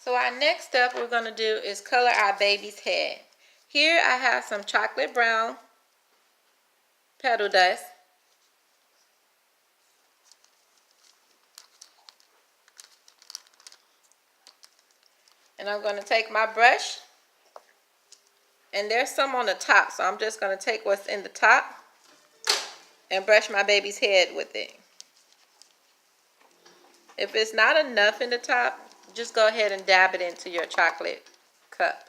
So our next step we're going to do is color our baby's head. Here I have some chocolate brown petal dust. And I'm going to take my brush, and there's some on the top, so I'm just going to take what's in the top and brush my baby's head with it. If it's not enough in the top, just go ahead and dab it into your chocolate cup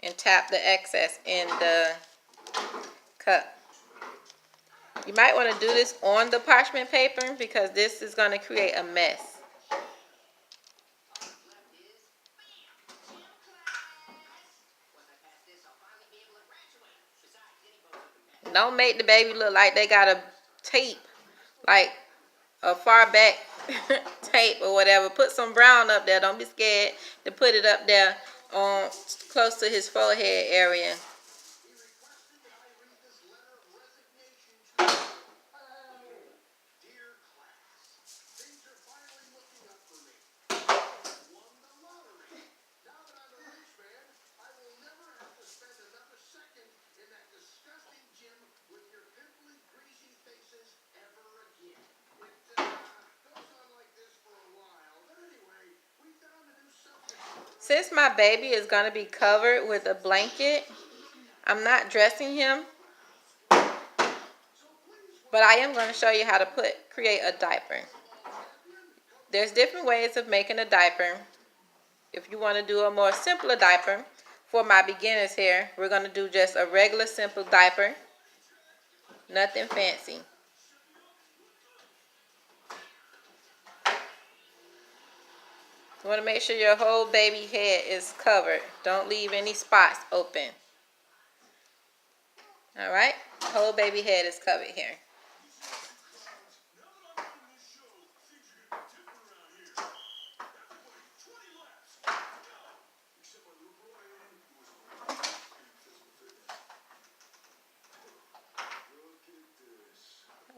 and tap the excess in the cup. You might want to do this on the parchment paper because this is going to create a mess. Don't make the baby look like they got a tape, like a far back tape or whatever. Put some brown up there. Don't be scared to put it up there on close to his forehead area. Since my baby is going to be covered with a blanket, I'm not dressing him, but I am going to show you how to create a diaper. There's different ways of making a diaper. If you want to do a more simpler diaper, for my beginners here, we're going to do just a regular simple diaper, nothing fancy. You want to make sure your whole baby head is covered. Don't leave any spots open. Alright, whole baby head is covered here.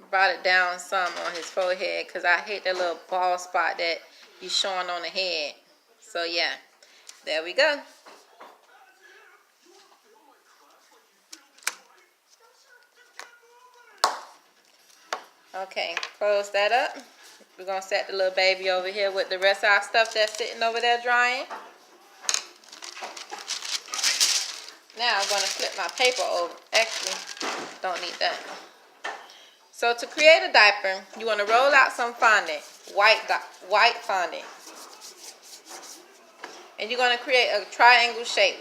Brought it down some on his forehead because I hate that little bald spot that he's showing on the head. So yeah, there we go. Okay, close that up. We're going to set the little baby over here with the rest of our stuff that's sitting over there drying. Now I'm going to flip my paper over. Actually, don't need that. So to create a diaper, you want to roll out some fondant, white fondant. And you're going to create a triangle shape.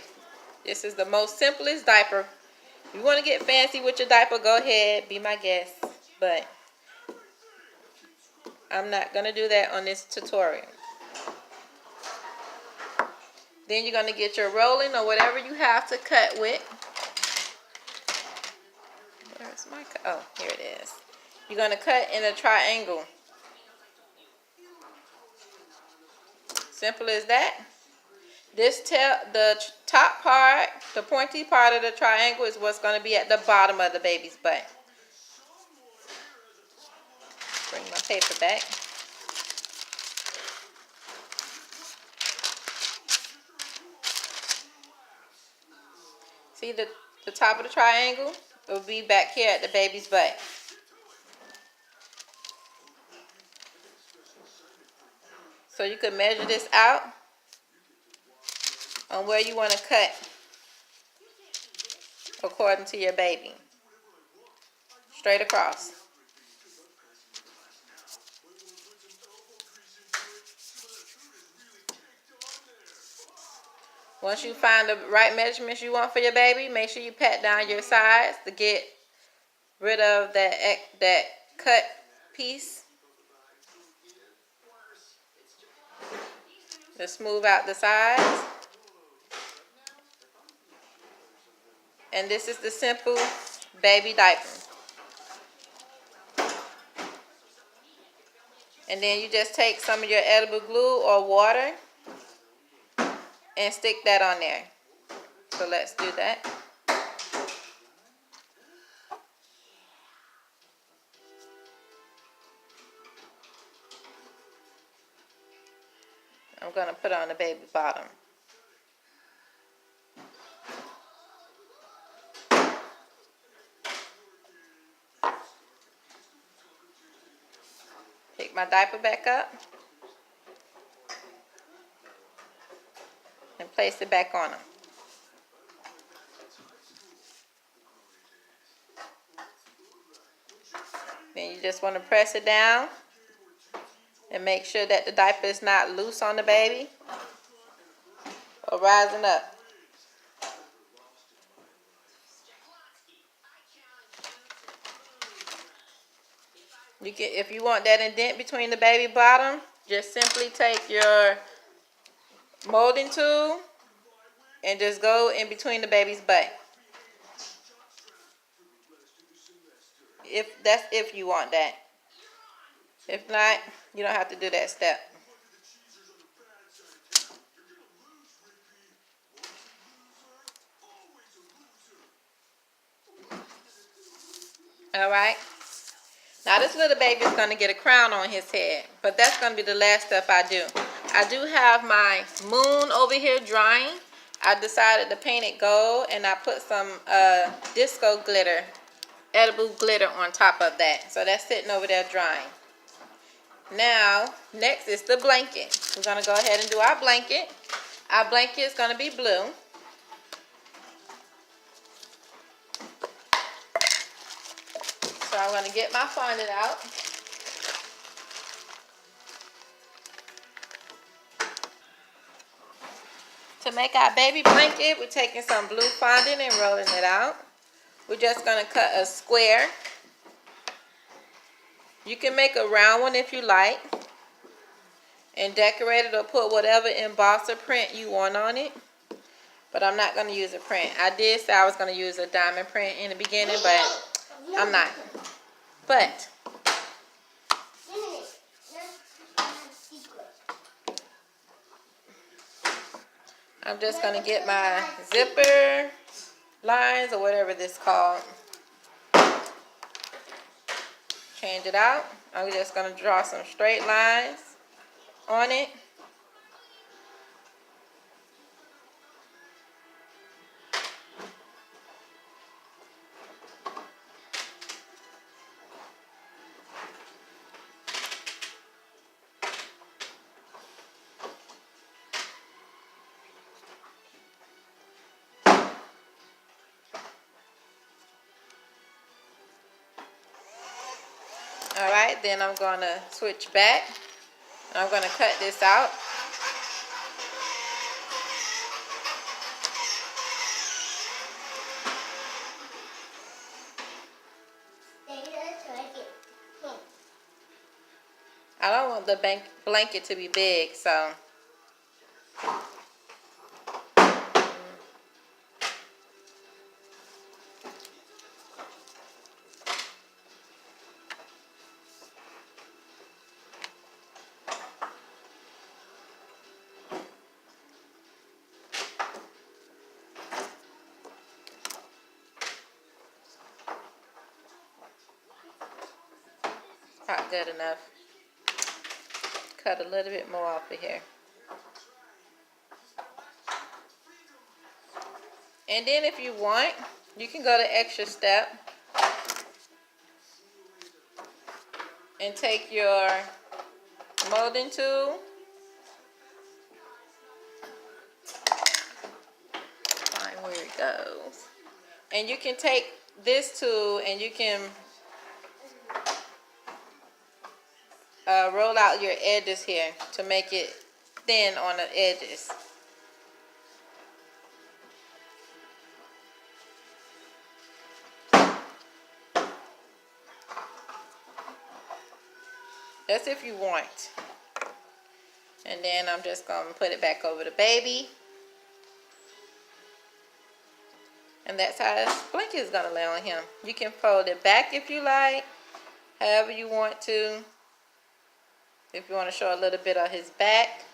This is the most simplest diaper. If you want to get fancy with your diaper, go ahead, be my guest. But I'm not going to do that on this tutorial. Then you're going to get your rolling or whatever you have to cut with. Where's my cut? Oh, here it is. You're going to cut in a triangle. Simple as that. The top part, the pointy part of the triangle is what's going to be at the bottom of the baby's butt. Bring my paper back. See the top of the triangle? It will be back here at the baby's butt. So you can measure this out on where you want to cut according to your baby. Straight across. Once you find the right measurements you want for your baby, make sure you pat down your sides to get rid of that cut piece. To smooth out the sides. And this is the simple baby diaper. And then you just take some of your edible glue or water and stick that on there. So let's do that. I'm going to put on the baby bottom. Pick my diaper back up and place it back on him. Then you just want to press it down and make sure that the diaper is not loose on the baby or rising up. You can, if you want that indent between the baby bottom, just simply take your molding tool and just go in between the baby's butt. If you want that. If not, you don't have to do that step. Alright. Now this little baby is going to get a crown on his head, but that's going to be the last step I do. I do have my moon over here drying. I decided to paint it gold, and I put some disco glitter, edible glitter on top of that. So that's sitting over there drying. Now, next is the blanket. We're going to go ahead and do our blanket. Our blanket is going to be blue. So I'm going to get my fondant out. To make our baby blanket, we're taking some blue fondant and rolling it out. We're just going to cut a square. You can make a round one if you like and decorate it or put whatever embosser print you want on it. But I'm not going to use a print. I did say I was going to use a diamond print in the beginning, but I'm not. But I'm just going to get my zipper lines or whatever this is called. Change it out. I'm just going to draw some straight lines on it. Alright, then I'm going to switch back. I'm going to cut this out. I don't want the blanket to be big, so not good enough. Cut a little bit more off of here. And then if you want, you can go the extra step and take your molding tool, find where it goes, and you can take this tool and you can roll out your edges here to make it thin on the edges. That's if you want. And then I'm just going to put it back over the baby. And that's how this blanket is going to lay on him. You can fold it back if you like, however you want to. If you want to show a little bit of his back,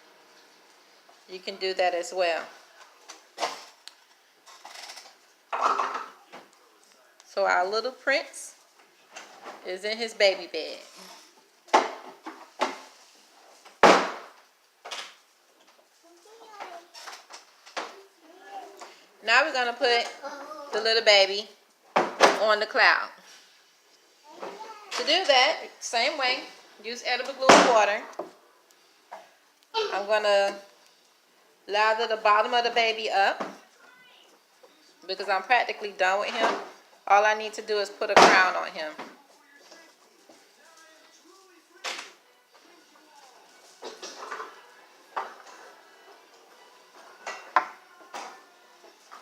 you can do that as well. So our little prince is in his baby bed. Now we're going to put the little baby on the cloud. To do that, same way, use edible glue and water. I'm going to lather the bottom of the baby up because I'm practically done with him. All I need to do is put a crown on him.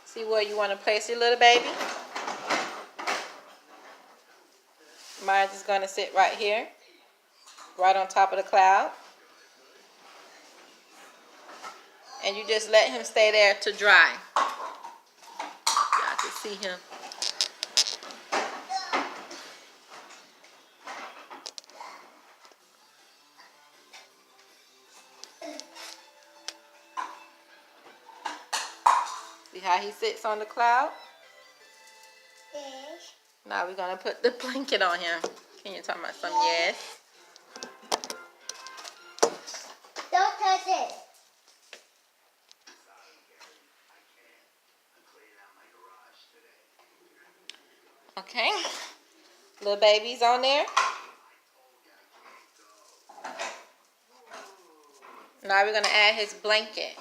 See where you want to place your little baby? Mine's is going to sit right here, right on top of the cloud. And you just let him stay there to dry. Y'all can see him. See how he sits on the cloud? Yes. Now we're going to put the blanket on him. Can you talk about some yes? Don't touch it. Okay. Little baby's on there. Now we're going to add his blanket.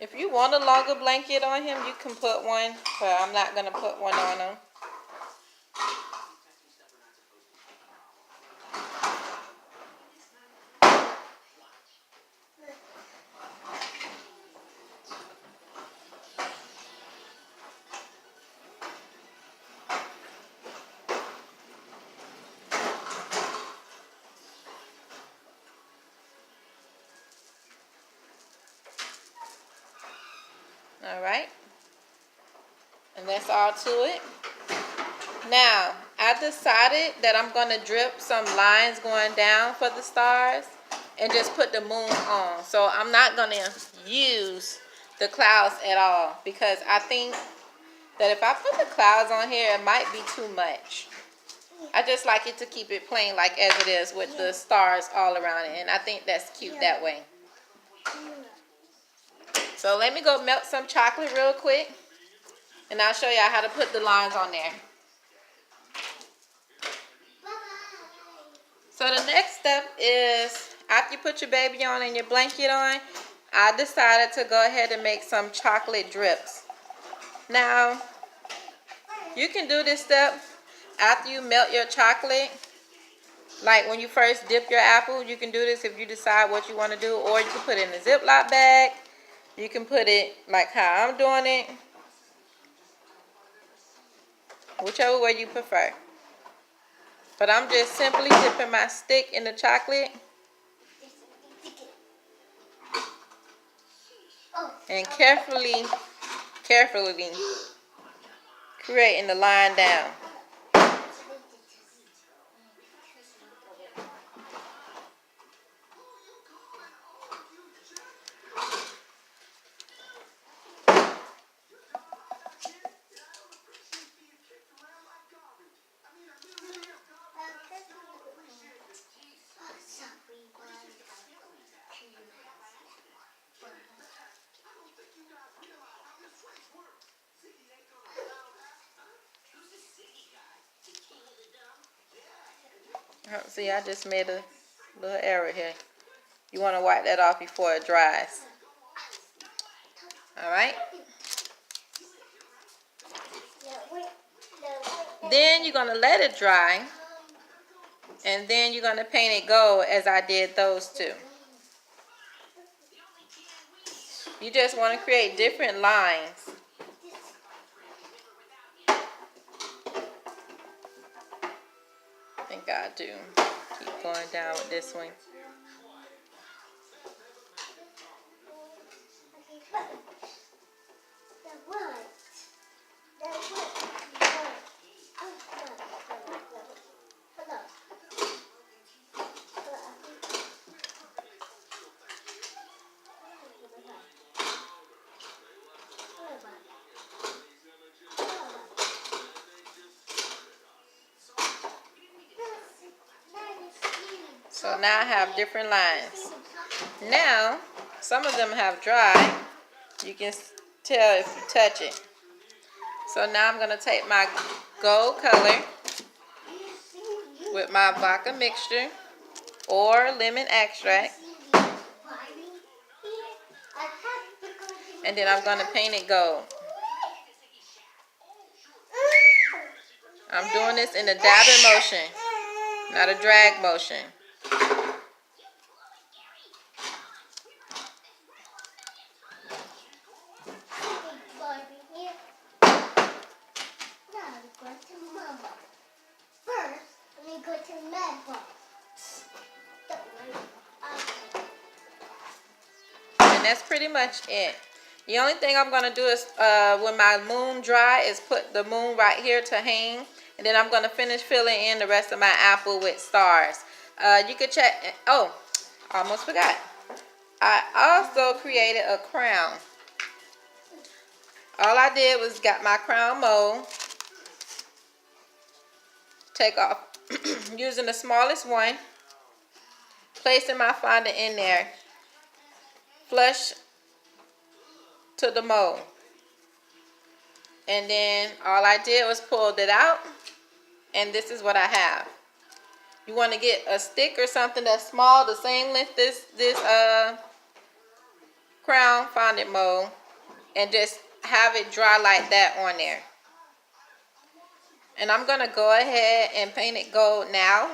If you want a longer blanket on him, you can put one, but I'm not going to put one on him. Alright, and that's all to it. Now, I decided that I'm going to drip some lines going down for the stars and just put the moon on. So I'm not going to use the clouds at all because I think that if I put the clouds on here, it might be too much. I just like it to keep it plain like as it is with the stars all around it, and I think that's cute that way. So let me go melt some chocolate real quick, and I'll show y'all how to put the lines on there. So the next step is, after you put your baby on and your blanket on, I decided to go ahead and make some chocolate drips. Now, you can do this step after you melt your chocolate. Like when you first dip your apple, you can do this if you decide what you want to do, or you can put it in a Ziploc bag. You can put it like how I'm doing it, whichever way you prefer. But I'm just simply dipping my stick in the chocolate and carefully creating the line down. See, I just made a little error here. You want to wipe that off before it dries. Alright? Then you're going to let it dry. And then you're going to paint it gold as I did those two. You just want to create different lines. I think I do. Keep going down with this one. So now I have different lines. Now, some of them have dried. You can tell if you touch it. So now I'm going to take my gold color with my vodka mixture or lemon extract. And then I'm going to paint it gold. I'm doing this in a dabbing motion, not a drag motion. And that's pretty much it. The only thing I'm going to do is, when my moon dry, is put the moon right here to hang. And then I'm going to finish filling in the rest of my apple with stars. You could check, oh, almost forgot. I also created a crown. All I did was got my crown mold. Take off, using the smallest one. Placing my fondant in there. Flush to the mold. And then all I did was pulled it out. And this is what I have. You want to get a stick or something that's small, the same length this crown fondant mold, and just have it dry like that on there. And I'm going to go ahead and paint it gold now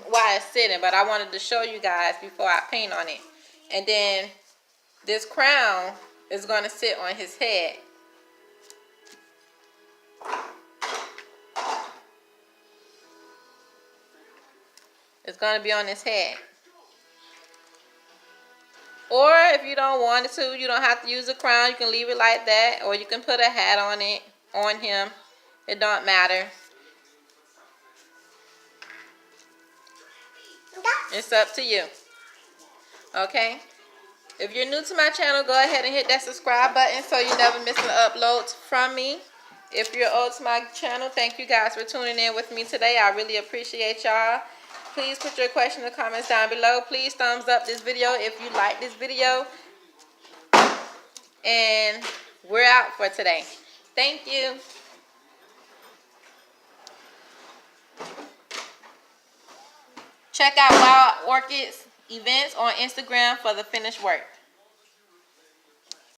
while it's sitting, but I wanted to show you guys before I paint on it. And then this crown is going to sit on his head. It's going to be on his head. Or if you don't want it to, you don't have to use a crown. You can leave it like that. Or you can put a hat on it, on him. It don't matter. It's up to you. Okay? If you're new to my channel, go ahead and hit that subscribe button so you never miss an upload from me. If you're old to my channel, thank you guys for tuning in with me today. I really appreciate y'all. Please put your questions and comments down below. Please thumbs up this video if you like this video. And we're out for today. Thank you. Check out Wild Orchids events on Instagram for the finished work.